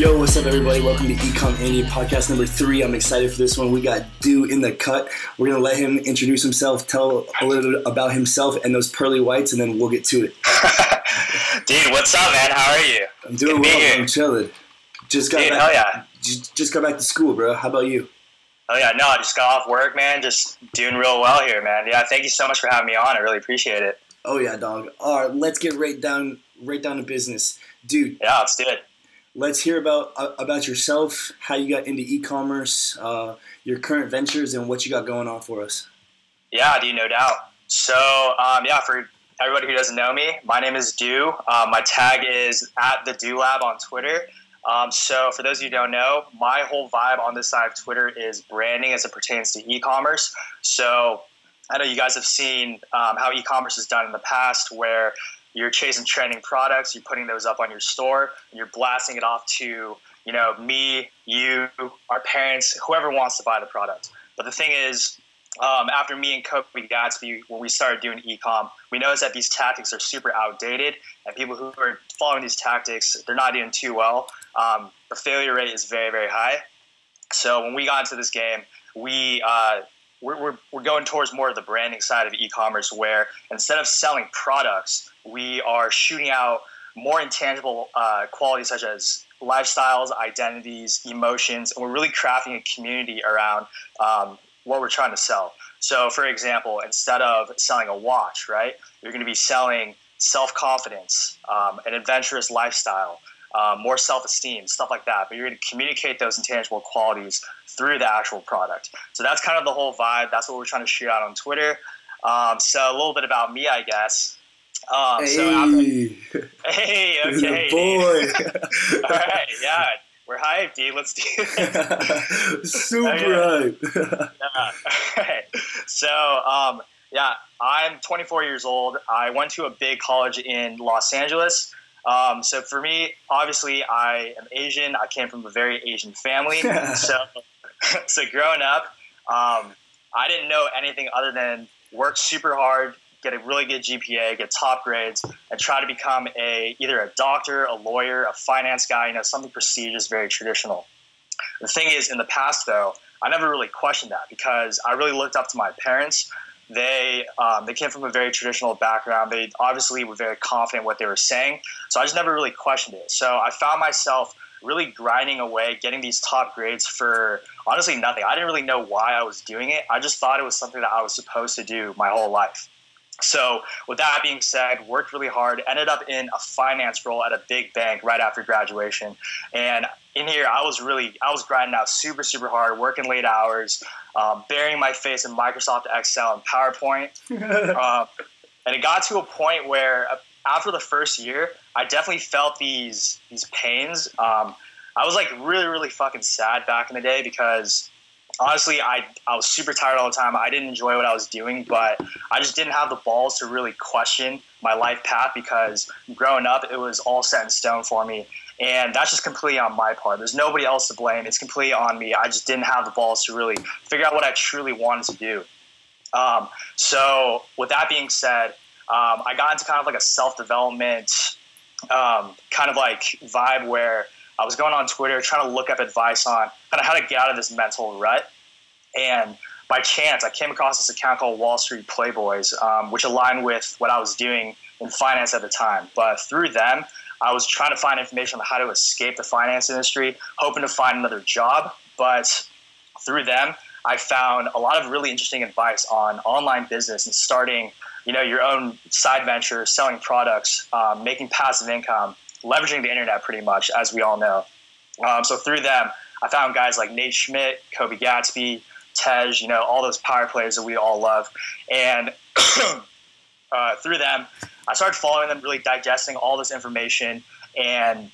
Yo, what's up, everybody? Welcome to ECOMM Andy podcast number 3. I'm excited for this one. We got Do in the cut. We're going to let him introduce himself, tell a little bit about himself and those pearly whites, and then we'll get to it. Dude, what's up, man? How are you? I'm doing well. I'm chilling. Just got back to school, bro. How about you? Oh, yeah. No, I just got off work, man. Just doing real well here, man. Yeah, thank you so much for having me on. I really appreciate it. Oh, yeah, dog. All right, let's get right down to business. Dude. Yeah, let's do it. Let's hear about yourself, how you got into e-commerce, your current ventures, and what you got going on for us. Yeah, dude, no doubt. So, for everybody who doesn't know me, my name is Do. My tag is @TheDoLab on Twitter. So for those of you who don't know, my whole vibe on this side of Twitter is branding as it pertains to e-commerce. So I know you guys have seen how e-commerce is done in the past, where you're chasing trending products, you're putting those up on your store, and you're blasting it off to, me, you, our parents, whoever wants to buy the product. But the thing is, after me and Kobe Gatsby, when we started doing e-comm, we noticed that these tactics are super outdated, and people who are following these tactics, they're not doing too well. The failure rate is very, very high. So when we got into this game, we're going towards more of the branding side of e-commerce, where instead of selling products, we are shooting out more intangible qualities such as lifestyles, identities, emotions, and we're really crafting a community around what we're trying to sell. So, for example, instead of selling a watch, right, you're going to be selling self-confidence, an adventurous lifestyle, more self-esteem, stuff like that. But you're going to communicate those intangible qualities through the actual product. So that's kind of the whole vibe. That's what we're trying to shoot out on Twitter. So a little bit about me, I guess. Hey, okay. Boy. All right, yeah. We're hyped, dude. Let's do it. Super hype. Yeah. Okay. So, I'm 24 years old. I went to a big college in Los Angeles. So for me, obviously, I am Asian. I came from a very Asian family. So growing up, I didn't know anything other than work super hard, get a really good GPA, get top grades, and try to become either a doctor, a lawyer, a finance guy, something prestigious, very traditional. The thing is, in the past, though, I never really questioned that because I really looked up to my parents. They came from a very traditional background. They obviously were very confident in what they were saying. So I just never really questioned it. So I found myself really grinding away, getting these top grades for honestly nothing. I didn't really know why I was doing it. I just thought it was something that I was supposed to do my whole life. So with that being said, worked really hard, ended up in a finance role at a big bank right after graduation. And in here, I was grinding out super, super hard, working late hours, burying my face in Microsoft Excel and PowerPoint. And it got to a point where after the first year, I definitely felt these pains. I was like really, really fucking sad back in the day because honestly, I was super tired all the time. I didn't enjoy what I was doing, but I just didn't have the balls to really question my life path because growing up, it was all set in stone for me. And that's just completely on my part. There's nobody else to blame. It's completely on me. I just didn't have the balls to really figure out what I truly wanted to do. So with that being said, I got into kind of like a self-development kind of like vibe where I was going on Twitter trying to look up advice on kind of how to get out of this mental rut. And by chance, I came across this account called Wall Street Playboys, which aligned with what I was doing in finance at the time. But through them, I was trying to find information on how to escape the finance industry, hoping to find another job. But through them, I found a lot of really interesting advice on online business and starting, your own side venture, selling products, making passive income, leveraging the internet pretty much, as we all know. So through them, I found guys like Nate Schmidt, Kobe Gatsby, Tej, all those power players that we all love. And through them, I started following them, really digesting all this information. And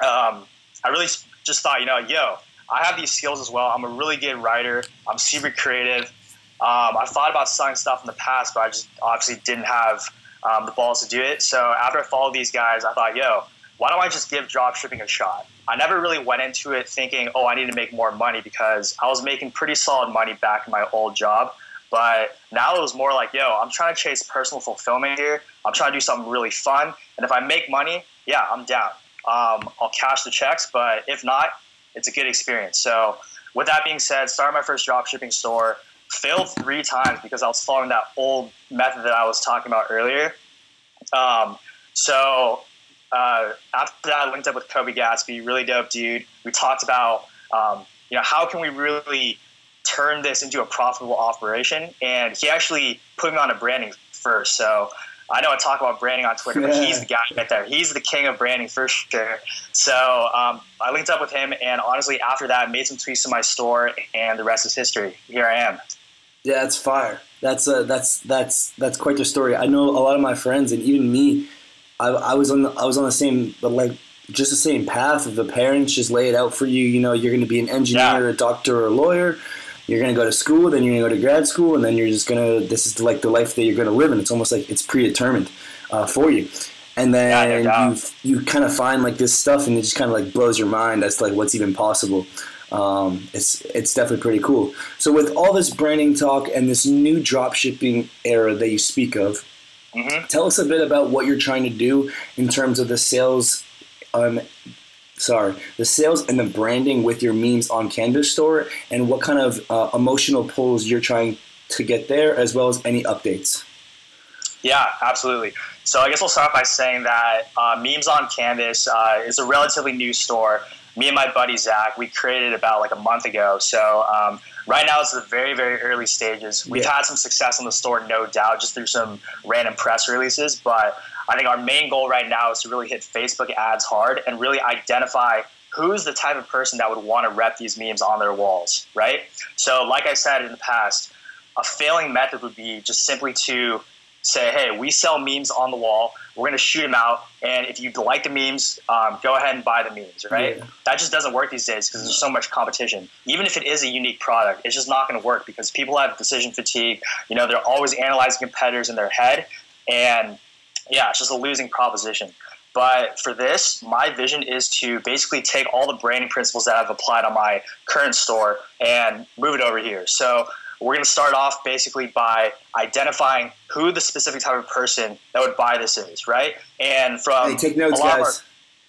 I really just thought, I have these skills as well. I'm a really good writer. I'm super creative. I thought about selling stuff in the past, but I just obviously didn't have the balls to do it. So after I followed these guys, I thought, why don't I just give dropshipping a shot? I never really went into it thinking, I need to make more money because I was making pretty solid money back in my old job. But now it was more like, I'm trying to chase personal fulfillment here. I'm trying to do something really fun. And if I make money, I'm down. I'll cash the checks. But if not, it's a good experience. So with that being said, started my first drop shipping store, failed 3 times because I was following that old method that I was talking about earlier. After that, I linked up with Kobe Gatsby, really dope dude. We talked about, how can we really turn this into a profitable operation? And he actually put me on a branding first. So I know I talk about branding on Twitter, but he's the guy right there. He's the king of branding for sure. So I linked up with him, and honestly, after that, made some tweaks to my store, and the rest is history. Here I am. Yeah, that's fire. That's quite the story. I know a lot of my friends, and even me. I was on the same, just the same path. The parents just lay it out for you. You're going to be an engineer, a doctor, or a lawyer. You're going to go to school, then you're going to go to grad school, and then you're just going to. This is the life that you're going to live in. It's almost like it's predetermined for you. And then you kind of find this stuff, and it just kind of blows your mind as to what's even possible. It's definitely pretty cool. So with all this branding talk and this new drop shipping era that you speak of, tell us a bit about what you're trying to do in terms of the sales, the sales and the branding with your memes on Canvas store, and what kind of emotional pulls you're trying to get there, as well as any updates. Yeah, absolutely. So I guess I'll start by saying that Memes on Canvas is a relatively new store. Me and my buddy Zach, we created it about a month ago. So right now it's the very, very early stages. We've had some success on the store, no doubt, just through some random press releases. But I think our main goal right now is to really hit Facebook ads hard and really identify who's the type of person that would want to rep these memes on their walls, right? So like I said in the past, a failing method would be just simply to say, hey, we sell memes on the wall. We're going to shoot them out. And if you like the memes, go ahead and buy the memes, right? Yeah. That just doesn't work these days because there's so much competition. Even if it is a unique product, it's just not going to work because people have decision fatigue. They're always analyzing competitors in their head. And yeah, it's just a losing proposition. But for this, my vision is to basically take all the branding principles that I've applied on my current store and move it over here. So we're going to start off basically by identifying who the specific type of person that would buy this is, right? And from take notes, guys.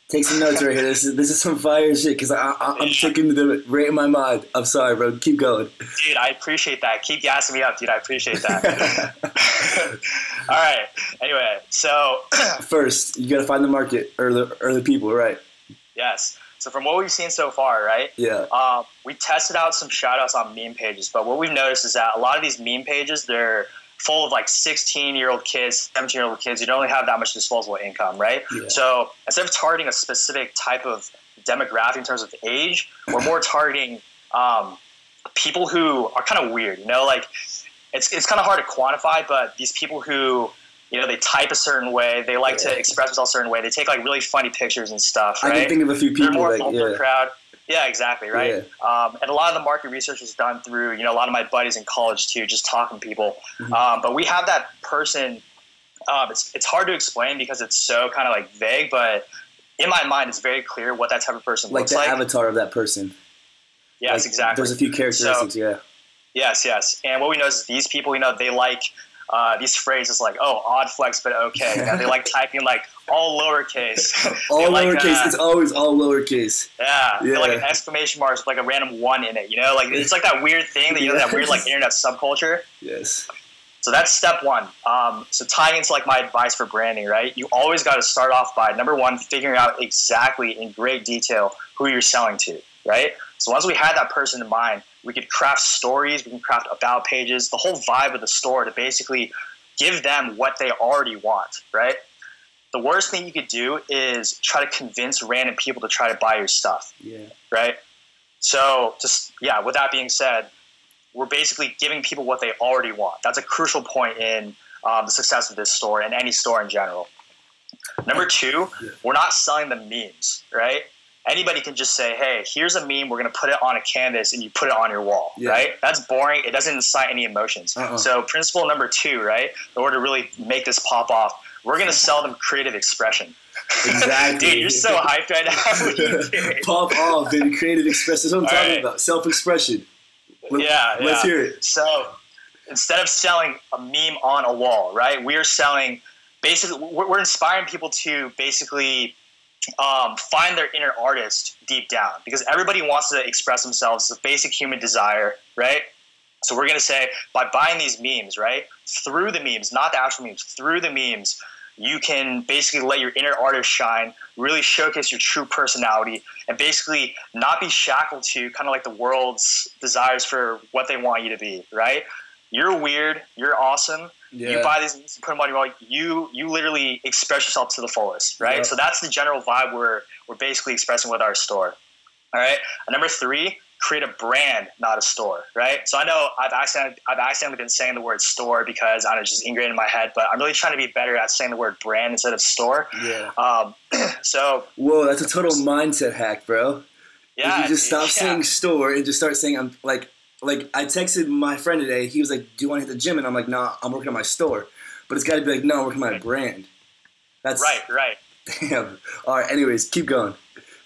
Take some notes right here. This is some fire shit because I'm taking the right in my mind. I'm sorry, bro. Keep going. Dude, I appreciate that. Keep gassing me up, dude. I appreciate that. All right. Anyway, so first, you got to find the market or the people, right? Yes. So from what we've seen so far, right? Yeah. We tested out some shout-outs on meme pages, but what we've noticed is that a lot of these meme pages, they're full of 16-year-old kids, 17-year-old kids who don't really have that much disposable income, right? Yeah. So instead of targeting a specific type of demographic in terms of age, we're more targeting people who are kind of weird. It's kind of hard to quantify, but these people who they type a certain way. They like to express themselves a certain way. They take really funny pictures and stuff, right? I can think of a few people. They're more older crowd. Yeah, exactly, right? Yeah. And a lot of the market research was done through, a lot of my buddies in college too, just talking to people. Mm-hmm. But we have that person. It's hard to explain because it's so kind of vague, but in my mind, it's very clear what that type of person looks like. Like the avatar of that person. Yes, exactly. There's a few characteristics, Yes. And what we know is these people, they like these phrases odd flex, but okay. They like typing all lowercase. All lowercase. It's always all lowercase. Yeah. They like an exclamation mark with a random 1 in it. It's that weird thing that that weird internet subculture. Yes. So that's step one. So tying into my advice for branding, right? You always got to start off by number one, figuring out exactly in great detail who you're selling to, right? So once we had that person in mind, we could craft stories, we can craft about pages, the whole vibe of the store to basically give them what they already want, right? The worst thing you could do is try to convince random people to try to buy your stuff, right? So with that being said, we're basically giving people what they already want. That's a crucial point in the success of this store and any store in general. Number two, we're not selling them memes, right? Anybody can just say, hey, here's a meme. We're going to put it on a canvas and you put it on your wall, right? That's boring. It doesn't incite any emotions. So principle number two, right, in order to really make this pop off, we're going to sell them creative expression. Exactly. Dude, you're so hyped right now. Pop off, baby. Creative expression. That's what I'm talking about. Self-expression. Let's hear it. So instead of selling a meme on a wall, right, we're selling basically, we're inspiring people to basically find their inner artist deep down, because everybody wants to express themselves. It's a basic human desire, right? So we're going to say, by buying these memes, right, through the memes, not the actual memes, through the memes, you can basically let your inner artist shine, really showcase your true personality, and basically not be shackled to kind of like the world's desires for what they want you to be, right? You're weird. You're awesome. Yeah. You buy these memes, you put them on your wall. You literally express yourself to the fullest, right? Yep. So that's the general vibe we're basically expressing with our store. All right. Number 3, create a brand, not a store, right? So I know I've accidentally been saying the word store because I don't know, just ingrained in my head, but I'm really trying to be better at saying the word brand instead of store. Yeah. So. Whoa, that's a total mindset hack, bro. Yeah. If you just stop saying store and just start saying, I'm like I texted my friend today. He was like, "Do you want to hit the gym?" And I'm like, "Nah, I'm working on my store." But it's got to be like, "No, I'm working on my brand." That's right. Damn. All right. Anyways, keep going.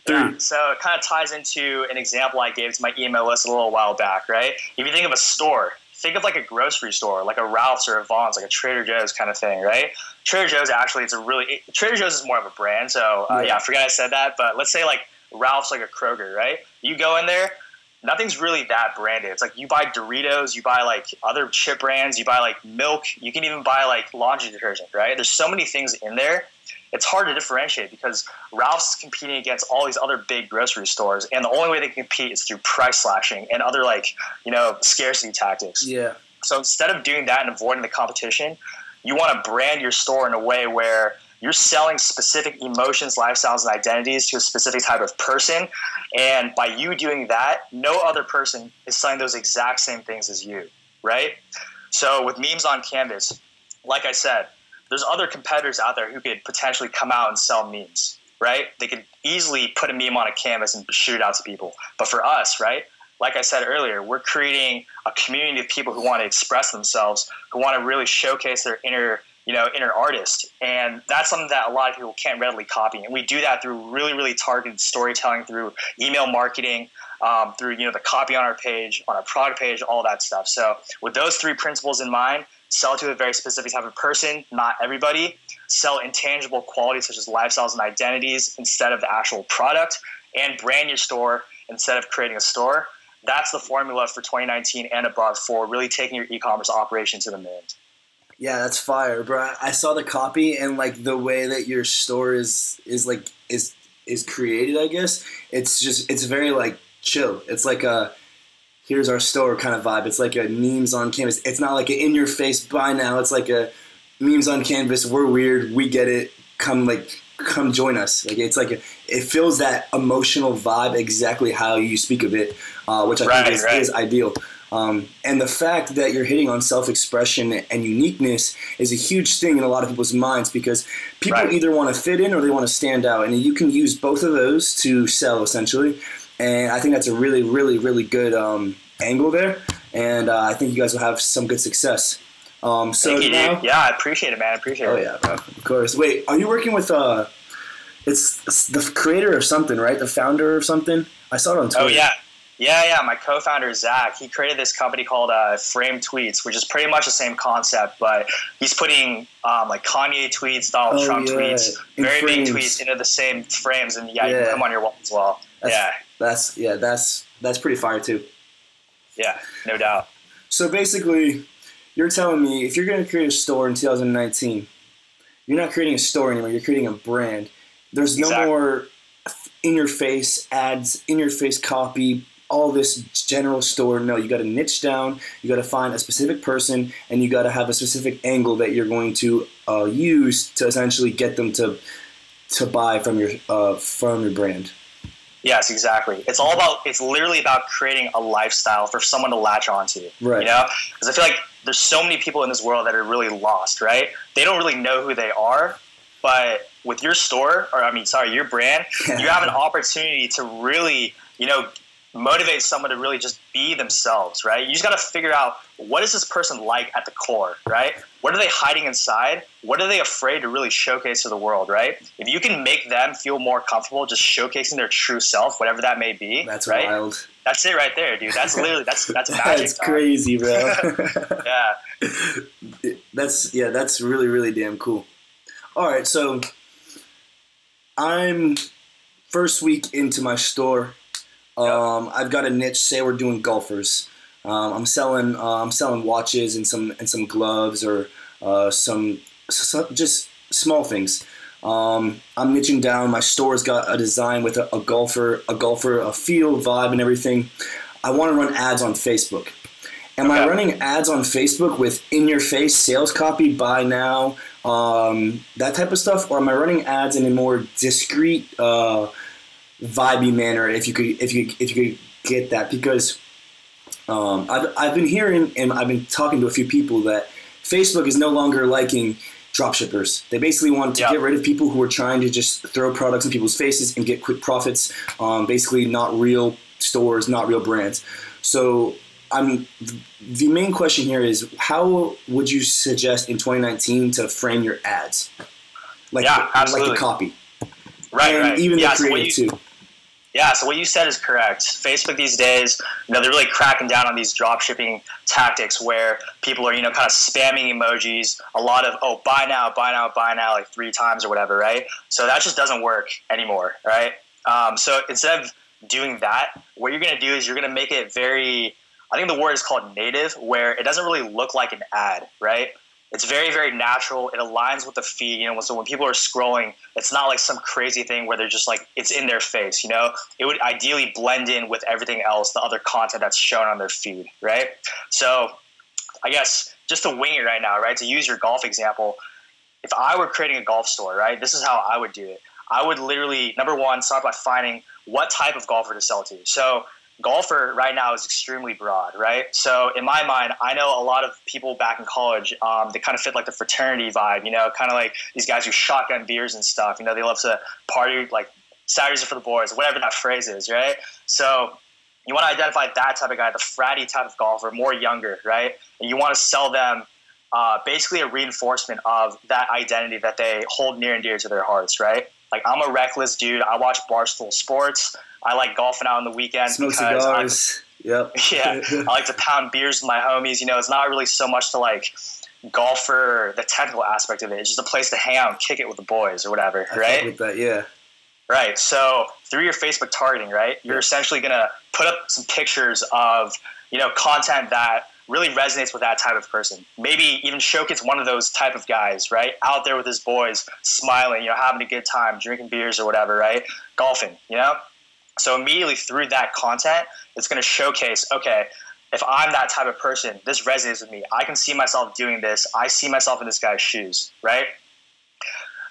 3. Yeah. So it kind of ties into an example I gave to my email list a little while back, right? If you think of a store, think of like a grocery store, like a Ralph's or a Vaughn's, like a Trader Joe's kind of thing, right? Trader Joe's actually, Trader Joe's is more of a brand. So yeah, I forgot I said that. But let's say like Ralph's, like a Kroger, right? You go in there. Nothing's really that branded. It's like you buy Doritos, you buy like other chip brands, you buy like milk, you can even buy like laundry detergent, right? There's so many things in there. It's hard to differentiate because Ralph's is competing against all these other big grocery stores, and the only way they can compete is through price slashing and other like, scarcity tactics. Yeah. So instead of doing that and avoiding the competition, you want to brand your store in a way where you're selling specific emotions, lifestyles, and identities to a specific type of person. And by you doing that, no other person is selling those exact same things as you, right? So with memes on Canvas, like I said, there's other competitors out there who could potentially come out and sell memes, right? They could easily put a meme on a canvas and shoot it out to people. But for us, right, like I said earlier, we're creating a community of people who want to express themselves, who want to really showcase their inner artist. And that's something that a lot of people can't readily copy. And we do that through really, really targeted storytelling, through email marketing, through, the copy on our page, on our product page, all that stuff. So with those 3 principles in mind, sell to a very specific type of person, not everybody. Sell intangible qualities such as lifestyles and identities instead of the actual product, and brand your store instead of creating a store. That's the formula for 2019 and above for really taking your e-commerce operation to the moon. Yeah, that's fire, bro. I saw the copy and like the way that your store is created, I guess. It's very like chill. It's like a here's our store kind of vibe. It's like a memes on canvas. It's not like an in your face buy now. It's like a memes on canvas. We're weird. We get it. Come join us. It feels that emotional vibe exactly how you speak of it, which I think is ideal. And the fact that you're hitting on self-expression and uniqueness is a huge thing in a lot of people's minds, because people either want to fit in or they want to stand out, and you can use both of those to sell essentially. And I think that's a really, really, really good angle there, and I think you guys will have some good success. Thank you, dude. Yeah, I appreciate it, man. I appreciate it. Oh yeah, bro. Of course. Wait, are you working with it's the creator of something, right? The founder of something? I saw it on Twitter. Oh yeah. Yeah. My co-founder, Zach, he created this company called Frame Tweets, which is pretty much the same concept, but he's putting like Kanye tweets, Donald Trump tweets, very big tweets into the same frames, and you can put them on your wall as well. That's pretty fire too. Yeah, no doubt. So basically, you're telling me if you're going to create a store in 2019, you're not creating a store anymore, you're creating a brand. There's no more in-your-face ads, in-your-face copy, all this general store. No, you got to niche down, you got to find a specific person, and you got to have a specific angle that you're going to use to essentially get them to buy from your brand. Yes, exactly. It's literally about creating a lifestyle for someone to latch onto. Right. Because I feel like there's so many people in this world that are really lost, right? They don't really know who they are, but with your store, your brand, you have an opportunity to really, motivate someone to really just be themselves, right? You just got to figure out, what is this person like at the core, right? What are they hiding inside? What are they afraid to really showcase to the world, right? If you can make them feel more comfortable just showcasing their true self, whatever that may be, that's right? Wild. That's it right there, dude. That's literally that's magic. That's crazy, bro. Yeah. That's really, really damn cool. All right, so I'm first week into my store. I've got a niche. Say we're doing golfers. I'm selling watches and some gloves or some just small things. I'm niching down. My store's got a design with a golfer, a feel, vibe, and everything. I want to run ads on Facebook. Am I running ads on Facebook with in-your-face sales copy, buy now, that type of stuff, or am I running ads in a more discreet, vibey manner? If you could get that, because I've been hearing and I've been talking to a few people that Facebook is no longer liking dropshippers. They basically want to get rid of people who are trying to just throw products in people's faces and get quick profits. Basically, not real stores, not real brands. So the main question here is, how would you suggest in 2019 to frame your ads? Like the copy. Right. Even the creative too. Yeah, so what you said is correct. Facebook these days, they're really cracking down on these drop shipping tactics where people are, kind of spamming emojis, a lot of, buy now, like 3 times or whatever, right? So that just doesn't work anymore, right? So instead of doing that, what you're going to do is you're going to make it very, I think the word is called native, where it doesn't really look like an ad, right? It's very, very natural. It aligns with the feed, so when people are scrolling, it's not like some crazy thing where they're just like, it's in their face, It would ideally blend in with everything else, the other content that's shown on their feed, right? So I guess just to wing it right now, right, to use your golf example, if I were creating a golf store, right, this is how I would do it. I would literally, number one, start by finding what type of golfer to sell to. So golfer right now is extremely broad, right? So in my mind, I know a lot of people back in college, they kind of fit like the fraternity vibe, kind of like these guys who shotgun beers and stuff. They love to party, like Saturdays are for the boys, whatever that phrase is, right? So you want to identify that type of guy, the fratty type of golfer, more younger, right? And you want to sell them basically a reinforcement of that identity that they hold near and dear to their hearts, right? Like, I'm a reckless dude. I watch Barstool Sports. I like golfing out on the weekends. Smoke cigars. Yeah, I like to pound beers with my homies. It's not really so much to like golf for the technical aspect of it. It's just a place to hang out and kick it with the boys or whatever, right? With that, yeah. Right. So through your Facebook targeting, right, you're essentially going to put up some pictures of, content that really resonates with that type of person. Maybe even showcase one of those type of guys, right, out there with his boys, smiling, having a good time, drinking beers or whatever, right, golfing, So immediately through that content, it's going to showcase, okay, if I'm that type of person, this resonates with me. I can see myself doing this. I see myself in this guy's shoes, right?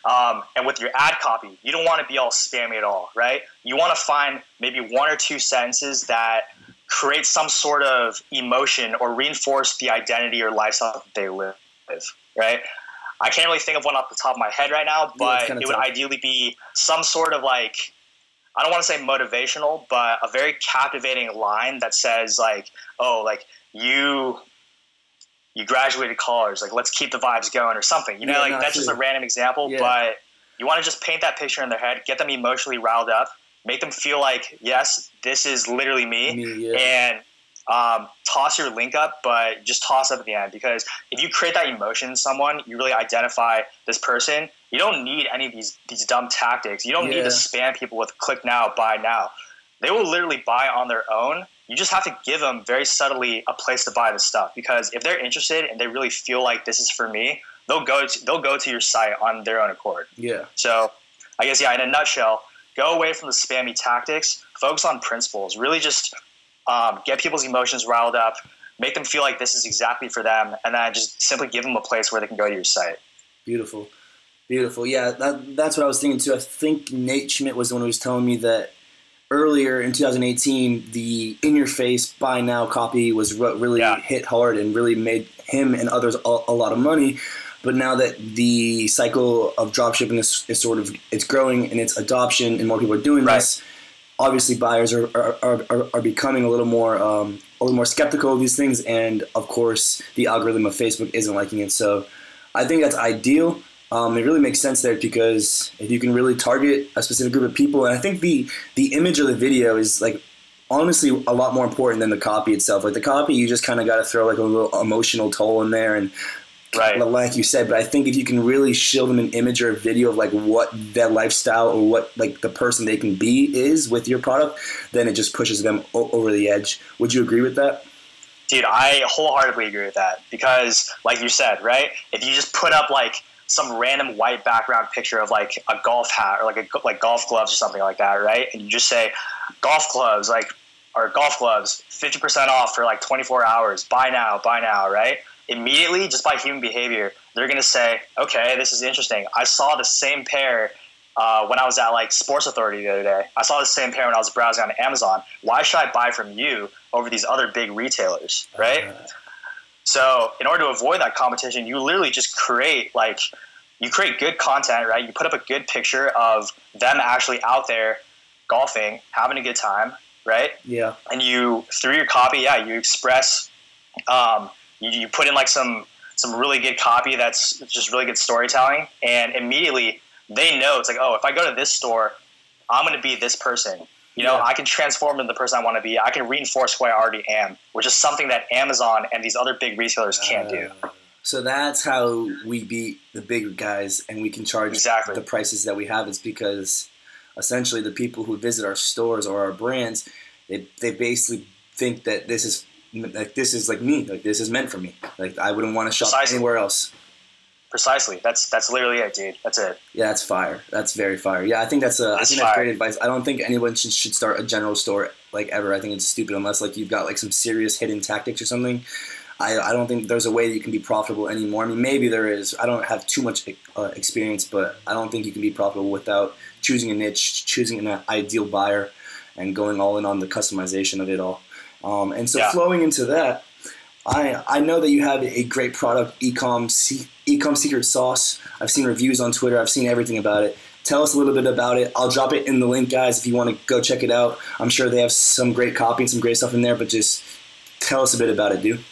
And with your ad copy, you don't want to be all spammy at all, right? You want to find maybe 1 or 2 sentences that create some sort of emotion or reinforce the identity or lifestyle that they live, right? I can't really think of one off the top of my head right now, but it would ideally be some sort of like, I don't want to say motivational, but a very captivating line that says like, oh, like you graduated college, like let's keep the vibes going or something. That's just a random example, but you want to just paint that picture in their head, get them emotionally riled up, make them feel like, yes, this is literally me, and toss your link up, but just toss up at the end, because if you create that emotion in someone, you really identify this person. You don't need any of these dumb tactics. You don't need to spam people with click now, buy now. They will literally buy on their own. You just have to give them very subtly a place to buy the stuff, because if they're interested and they really feel like this is for me, they'll go to your site on their own accord. Yeah. So I guess, in a nutshell, go away from the spammy tactics, focus on principles, really just get people's emotions riled up, make them feel like this is exactly for them, and then just simply give them a place where they can go to your site. Beautiful. Yeah, that's what I was thinking too. I think Nate Schmidt was the one who was telling me that earlier in 2018, the in-your-face buy now copy was what really hit hard and really made him and others a lot of money. But now that the cycle of dropshipping is sort of, it's growing in its adoption and more people are doing this, obviously buyers are becoming a little more skeptical of these things, and of course the algorithm of Facebook isn't liking it. So I think that's ideal. It really makes sense there, because if you can really target a specific group of people, and I think the image of the video is like honestly a lot more important than the copy itself. Like the copy, you just kind of got to throw like a little emotional toll in there, and Right. like you said, but I think if you can really show them an image or a video of like what their lifestyle or what like the person they can be is with your product, then it just pushes them over the edge. Would you agree with that? Dude, I wholeheartedly agree with that because, like you said, right? If you just put up like some random white background picture of like a golf hat or like golf gloves or something like that, right? And you just say golf gloves, or golf gloves, 50% off for like 24 hours. Buy now, right? Immediately, just by human behavior, they're going to say, okay, this is interesting. I saw the same pair when I was at like Sports Authority the other day. I saw the same pair when I was browsing on Amazon. Why should I buy from you over these other big retailers, right? So in order to avoid that competition, you literally just create good content, right? You put up a good picture of them actually out there golfing, having a good time, right? Yeah. And you, through your copy, you express, you put in like some really good copy that's just really good storytelling, and immediately they know it's like, oh, if I go to this store, I'm going to be this person. You know, I can transform into the person I want to be. I can reinforce who I already am, which is something that Amazon and these other big retailers can't do. So that's how we beat the big guys, and we can charge the prices that we have. It's because essentially the people who visit our stores or our brands, they basically think that this is like me, like this is meant for me. Like I wouldn't want to shop anywhere else. Precisely. That's literally it, dude. That's it. Yeah, that's fire. That's very fire. Yeah, I think that's great advice. I don't think anyone should start a general store like ever. I think it's stupid unless like you've got like some serious hidden tactics or something. I don't think there's a way that you can be profitable anymore. I mean, maybe there is. I don't have too much experience, but I don't think you can be profitable without choosing a niche, choosing an ideal buyer, and going all in on the customization of it all. And so flowing into that, I know that you have a great product, ECOMM Secret Sauce. I've seen reviews on Twitter. I've seen everything about it. Tell us a little bit about it. I'll drop it in the link, guys, if you want to go check it out. I'm sure they have some great copy and some great stuff in there, but just tell us a bit about it, dude.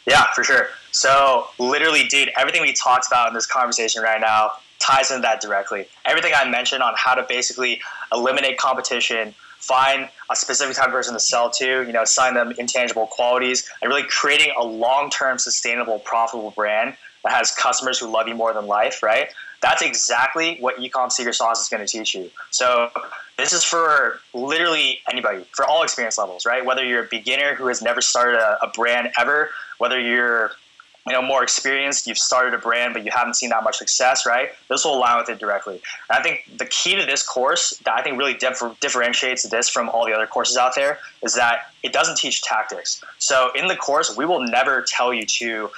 Yeah, for sure. So literally, dude, everything we talked about in this conversation right now ties into that directly. Everything I mentioned on how to basically eliminate competition, find a specific type of person to sell to, you know, assign them intangible qualities, and really creating a long-term, sustainable, profitable brand that has customers who love you more than life, right? That's exactly what ECOMM Secret Sauce is going to teach you. So this is for literally anybody, for all experience levels, right? Whether you're a beginner who has never started a brand ever, whether you're more experienced, you've started a brand, but you haven't seen that much success, right? This will align with it directly. And I think the key to this course that I think really differentiates this from all the other courses out there is that it doesn't teach tactics. So in the course, we will never tell you to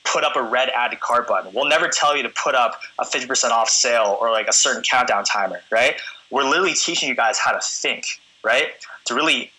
put up a red add to cart button. We'll never tell you to put up a 50% off sale or like a certain countdown timer, right? We're literally teaching you guys how to think, right? To really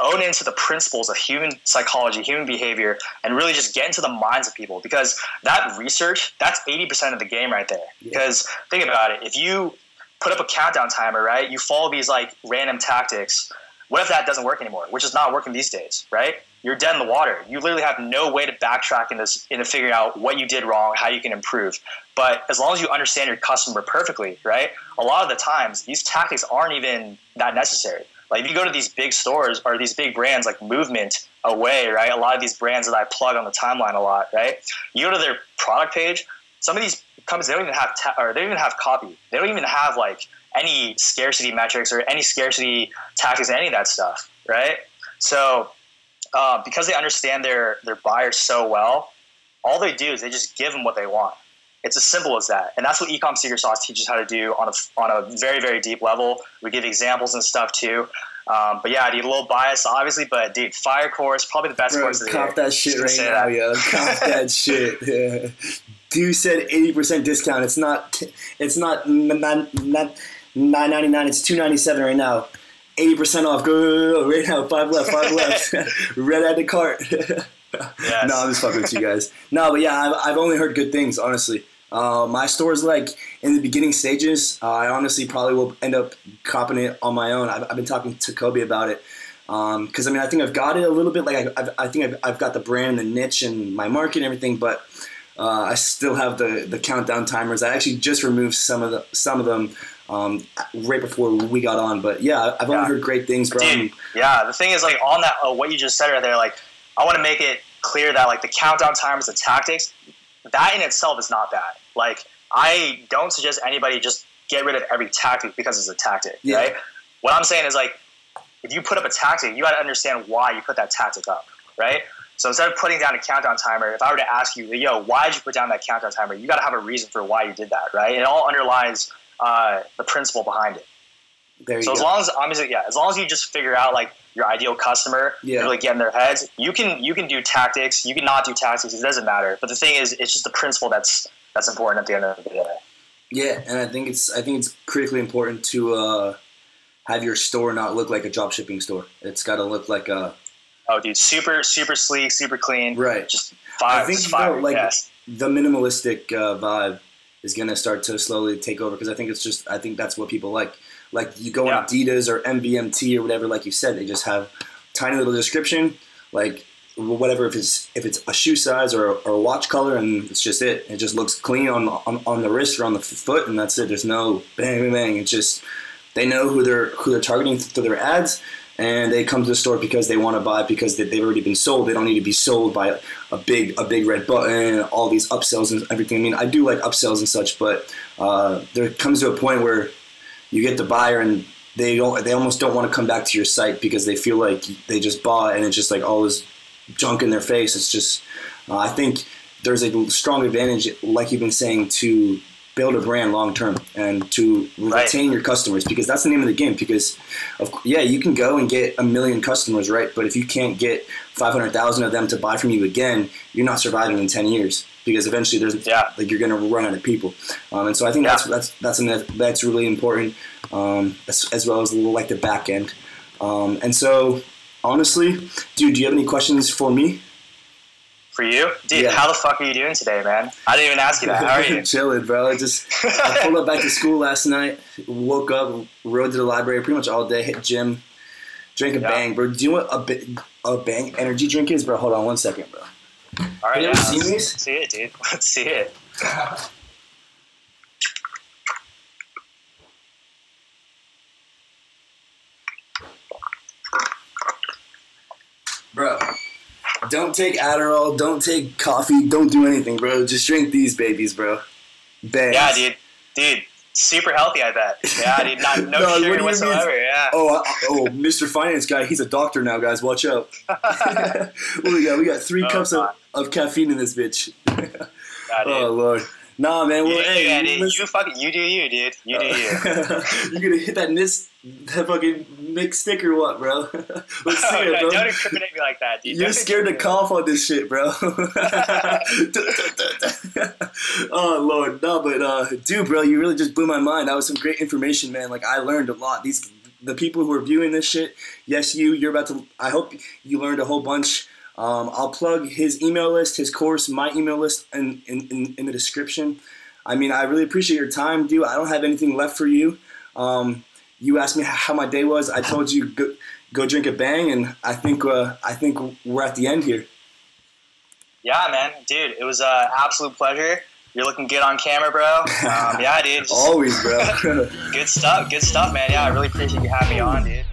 own into the principles of human psychology, human behavior, and really just get into the minds of people, because that research, that's 80% of the game right there. Yeah. Because think about it. If you put up a countdown timer, right, you follow these like random tactics, what if that doesn't work anymore, which is not working these days, right? You're dead in the water. You literally have no way to backtrack into figuring out what you did wrong, how you can improve. But as long as you understand your customer perfectly, right, a lot of the times these tactics aren't even that necessary. Like if you go to these big stores or these big brands like Movement, Away, right, a lot of these brands that I plug on the timeline a lot, right, you go to their product page, some of these companies, they don't even have they don't even have copy. They don't even have like any scarcity metrics or any scarcity tactics, any of that stuff, right? So because they understand their buyers so well, all they do is they just give them what they want. It's as simple as that. And that's what ECOMM Secret Sauce teaches how to do on a very, very deep level. We give examples and stuff too. But yeah, dude, a little biased, obviously, but dude, fire course, probably the best course of the year. Cop that shit right now, yo. Cop that shit. Yeah. Dude said 80% discount. It's not $9.99. It's $2.97 right now. 80% off. Go right now. Five left. Red at the cart. Yes. No, I'm just fucking with you guys. No, but yeah, I've only heard good things, honestly. My store's like in the beginning stages. I honestly probably will end up copping it on my own. I've been talking to Kobe about it. Because I mean, I think I've got it a little bit. Like I think I've got the brand, the niche, and my market and everything. But I still have the countdown timers. I actually just removed some of them right before we got on. But yeah, I've only heard great things, bro. Dude, yeah, the thing is, like, on that, what you just said right there, like, I want to make it clear that like the countdown timers, the tactics, that in itself is not bad. Like, I don't suggest anybody just get rid of every tactic because it's a tactic, right? What I'm saying is, like, if you put up a tactic, you got to understand why you put that tactic up, right? So instead of putting down a countdown timer, if I were to ask you, yo, why did you put down that countdown timer? You got to have a reason for why you did that, right? It all underlies the principle behind it. So as long as you just figure out like your ideal customer, really get in their heads, you can do tactics, you can not do tactics, it doesn't matter. But the thing is, it's just the principle that's important at the end of the day. Yeah, and I think it's critically important to have your store not look like a drop shipping store. It's got to look like a super sleek, super clean. Right. Just fire. I think the minimalistic vibe is going to start to slowly take over because I think that's what people like. Like you go on Adidas or MVMT or whatever, like you said, they just have tiny little description, like whatever, if it's a shoe size or a watch color, and it's just it. It just looks clean on the wrist or on the foot, and that's it. There's no bang bang bang. It's just they know who they're targeting for their ads, and they come to the store because they want to buy because they've already been sold. They don't need to be sold by a big red button, all these upsells and everything. I mean, I do like upsells and such, but there comes to a point where you get the buyer and they almost don't want to come back to your site because they feel like they just bought and it's just like all this junk in their face. It's just I think there's a strong advantage, like you've been saying, to build a brand long term and to retain your customers, because that's the name of the game. Because you can go and get 1 million customers, right? But if you can't get 500,000 of them to buy from you again, you're not surviving in 10 years. Because eventually you're going to run out of people, and so I think that's really important, as well as like the back end. And so honestly, dude, do you have any questions for me? For you, dude? How the fuck are you doing today, man? I didn't even ask you that. How are you? Chilling, bro. I pulled up back to school last night. Woke up, rode to the library pretty much all day. Hit gym, drank a Bang, bro. Do you know what a Bang energy drink is, bro? Hold on 1 second, bro. All right, let's see it, dude. Let's see it. Bro, don't take Adderall, don't take coffee, don't do anything, bro. Just drink these babies, bro. Bangs. Yeah, dude. Super healthy, I bet. Yeah, dude. No sugar whatsoever. Yeah. Oh, Mr. Finance guy, he's a doctor now, guys. Watch out. What we got? We got 3 cups of caffeine in this bitch. Oh Lord. Nah, man. Well, you do you, dude. You do you. You gonna hit that fucking Nick stick or what, bro? Let's see it, bro. Don't incriminate me like that, dude. You're scared to cough on this shit, bro. Oh Lord, no, but dude, bro, you really just blew my mind. That was some great information, man. Like I learned a lot. The people who are viewing this shit, yes, you're about to. I hope you learned a whole bunch. I'll plug his email list, his course, my email list in the description. I mean, I really appreciate your time, dude. I don't have anything left for you. You asked me how my day was. I told you go drink a Bang, and I think we're at the end here. Yeah, man, dude, it was an absolute pleasure. You're looking good on camera, bro. Yeah, dude. Always, bro. Good stuff, man. Yeah, I really appreciate you having me on, dude.